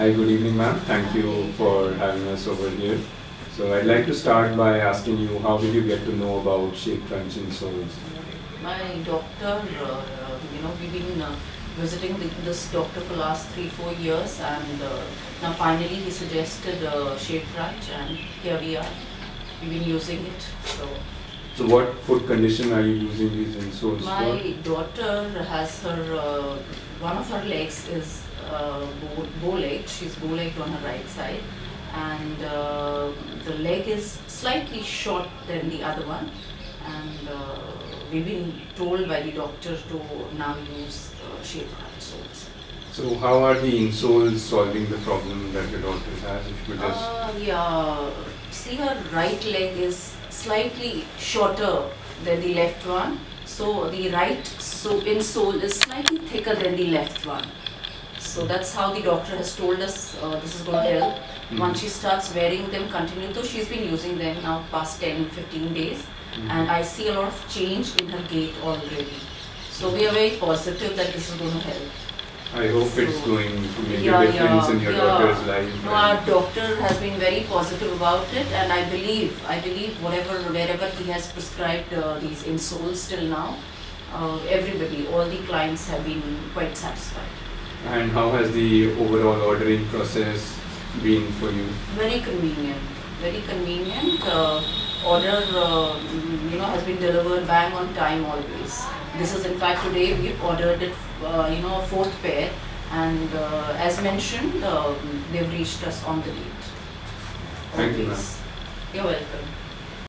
Hi, good evening, ma'am. Thank you for having us over here. So I'd like to start by asking you, how did you get to know about Shapecrunch Insoles? My doctor, we've been visiting this doctor for last 3-4 years, and now finally he suggested Shapecrunch, and here we are. We've been using it. So what foot condition are you using these insoles for? My daughter has one of her legs is bow-legged. She's bow-legged on her right side, and the leg is slightly short than the other one, and we've been told by the doctor to now use Shapecrunch soles. So how are the insoles solving the problem that your daughter has? If you could just... See, her right leg is slightly shorter than the left one, so the right insole is slightly thicker than the left one. So that's how the doctor has told us this is going to help. Once she starts wearing them, continue, though she's been using them now past 10-15 days, and I see a lot of change in her gait already. So we are very positive that this is going to help. I hope it's going to make a difference in your daughter's life. No, our doctor has been very positive about it, and I believe wherever he has prescribed these insoles till now, everybody, all the clients have been quite satisfied. And how has the overall ordering process been for you? Very convenient. Very convenient. Order, has been delivered bang on time always. This is in fact today we've ordered it, a fourth pair, and as mentioned, they've reached us on the date. Thank you, ma'am. You're welcome.